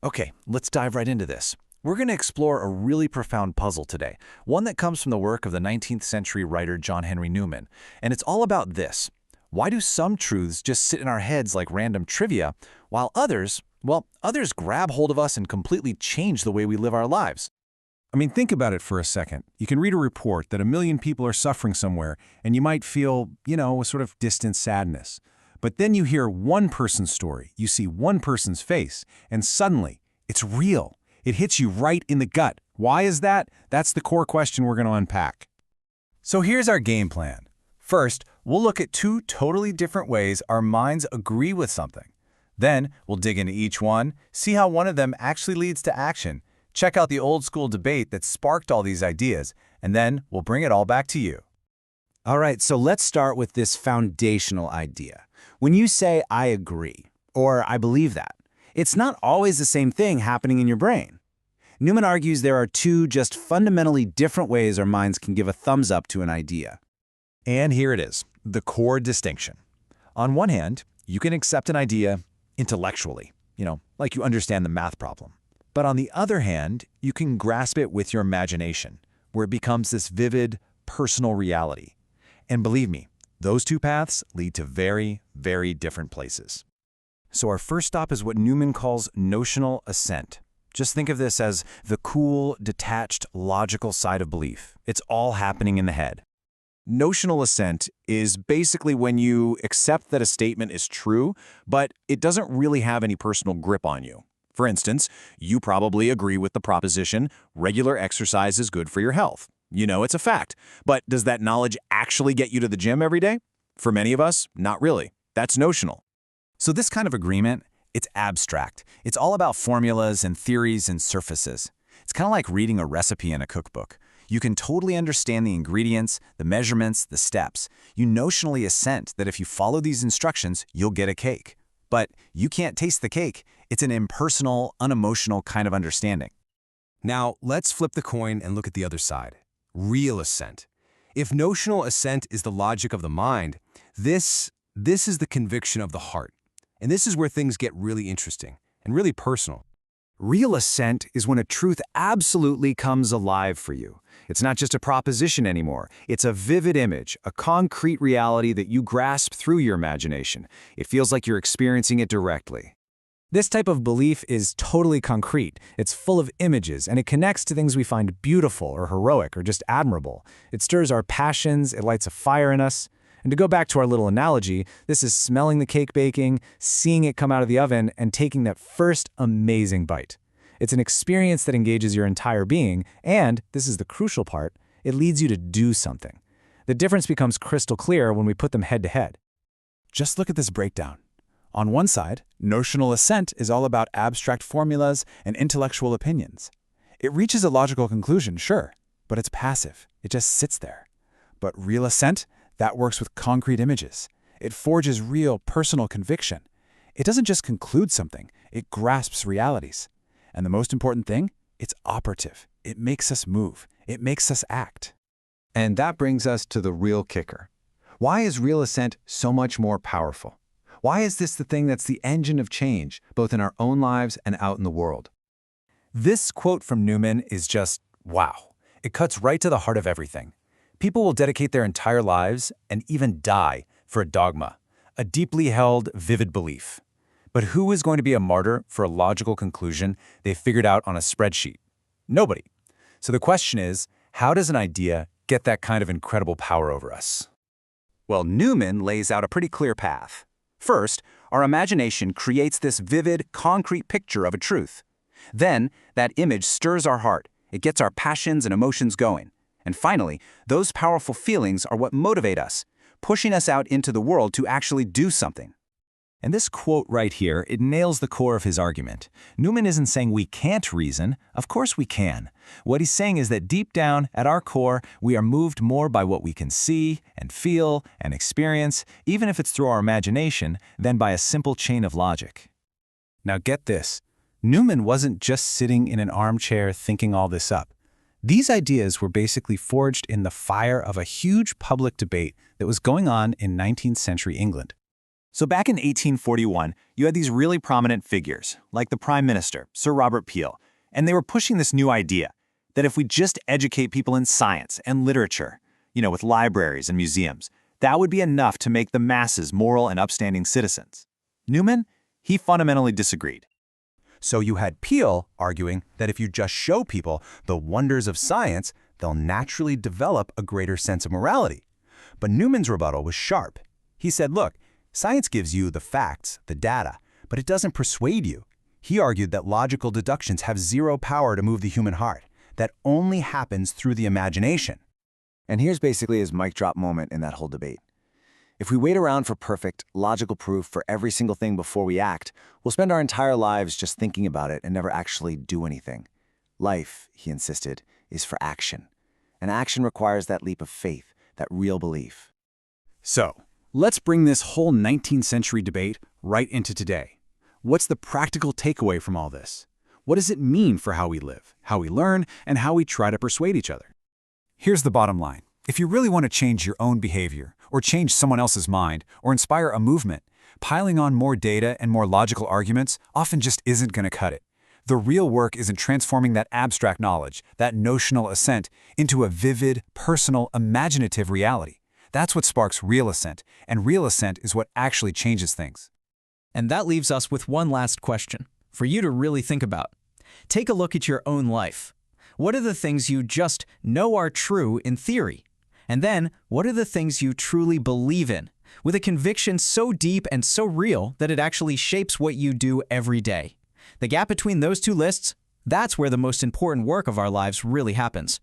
Okay, let's dive right into this. We're going to explore a really profound puzzle today, one that comes from the work of the 19th century writer John Henry Newman. And it's all about this. Why do some truths just sit in our heads like random trivia, while others, well, others grab hold of us and completely change the way we live our lives? I mean, think about it for a second. You can read a report that 1 million people are suffering somewhere, and you might feel, a sort of distant sadness. But then you hear one person's story, you see one person's face, and suddenly, it's real. It hits you right in the gut. Why is that? That's the core question we're going to unpack. So here's our game plan. First, we'll look at 2 totally different ways our minds agree with something. Then, we'll dig into each one, see how one of them actually leads to action, check out the old-school debate that sparked all these ideas, and then we'll bring it all back to you. All right, so let's start with this foundational idea. When you say, I agree, or I believe that, it's not always the same thing happening in your brain. Newman argues there are 2 just fundamentally different ways our minds can give a thumbs up to an idea. And here it is, the core distinction. On one hand, you can accept an idea intellectually, like you understand the math problem. But on the other hand, you can grasp it with your imagination, where it becomes this vivid, personal reality. And believe me, those 2 paths lead to very, very different places. So our first stop is what Newman calls notional assent. Just think of this as the cool, detached, logical side of belief. It's all happening in the head. Notional assent is basically when you accept that a statement is true, but it doesn't really have any personal grip on you. For instance, you probably agree with the proposition, regular exercise is good for your health. You know it's a fact. But does that knowledge actually get you to the gym every day? For many of us, not really. That's notional. So this kind of agreement, it's abstract. It's all about formulas and theories and surfaces. It's kind of like reading a recipe in a cookbook. You can totally understand the ingredients, the measurements, the steps. You notionally assent that if you follow these instructions, you'll get a cake. But you can't taste the cake. It's an impersonal, unemotional kind of understanding. Now, let's flip the coin and look at the other side. Real assent. If notional assent is the logic of the mind, this is the conviction of the heart. And this is where things get really interesting and really personal. Real assent is when a truth absolutely comes alive for you. It's not just a proposition anymore. It's a vivid image, a concrete reality that you grasp through your imagination. It feels like you're experiencing it directly. This type of belief is totally concrete. It's full of images, and it connects to things we find beautiful or heroic or just admirable. It stirs our passions, it lights a fire in us. And to go back to our little analogy, this is smelling the cake baking, seeing it come out of the oven, and taking that first amazing bite. It's an experience that engages your entire being, and, this is the crucial part, it leads you to do something. The difference becomes crystal clear when we put them head to head. Just look at this breakdown. On one side, notional assent is all about abstract formulas and intellectual opinions. It reaches a logical conclusion, sure, but it's passive. It just sits there. But real assent, that works with concrete images. It forges real personal conviction. It doesn't just conclude something, it grasps realities. And the most important thing, it's operative. It makes us move. It makes us act. And that brings us to the real kicker. Why is real assent so much more powerful? Why is this the thing that's the engine of change, both in our own lives and out in the world? This quote from Newman is just, wow. It cuts right to the heart of everything. People will dedicate their entire lives and even die for a dogma, a deeply held, vivid belief. But who is going to be a martyr for a logical conclusion they figured out on a spreadsheet? Nobody. So the question is, how does an idea get that kind of incredible power over us? Well, Newman lays out a pretty clear path. First, our imagination creates this vivid, concrete picture of a truth. Then, that image stirs our heart. It gets our passions and emotions going. And finally, those powerful feelings are what motivate us, pushing us out into the world to actually do something. And this quote right here, it nails the core of his argument. Newman isn't saying we can't reason. Of course we can. What he's saying is that deep down, at our core, we are moved more by what we can see and feel and experience, even if it's through our imagination, than by a simple chain of logic. Now get this. Newman wasn't just sitting in an armchair thinking all this up. These ideas were basically forged in the fire of a huge public debate that was going on in 19th century England. So back in 1841, you had these really prominent figures, like the Prime Minister, Sir Robert Peel, and they were pushing this new idea that if we just educate people in science and literature, with libraries and museums, that would be enough to make the masses moral and upstanding citizens. Newman, he fundamentally disagreed. So you had Peel arguing that if you just show people the wonders of science, they'll naturally develop a greater sense of morality. But Newman's rebuttal was sharp. He said, look, science gives you the facts, the data, but it doesn't persuade you. He argued that logical deductions have zero power to move the human heart. That only happens through the imagination. And here's basically his mic drop moment in that whole debate. If we wait around for perfect, logical proof for every single thing before we act, we'll spend our entire lives just thinking about it and never actually do anything. Life, he insisted, is for action. And action requires that leap of faith, that real belief. So, let's bring this whole 19th century debate right into today. What's the practical takeaway from all this? What does it mean for how we live, how we learn, and how we try to persuade each other? Here's the bottom line. If you really want to change your own behavior, or change someone else's mind, or inspire a movement, piling on more data and more logical arguments often just isn't going to cut it. The real work is in transforming that abstract knowledge, that notional assent, into a vivid, personal, imaginative reality. That's what sparks real assent, and real assent is what actually changes things. And that leaves us with one last question for you to really think about. Take a look at your own life. What are the things you just know are true in theory? And then, what are the things you truly believe in, with a conviction so deep and so real that it actually shapes what you do every day? The gap between those two lists, that's where the most important work of our lives really happens.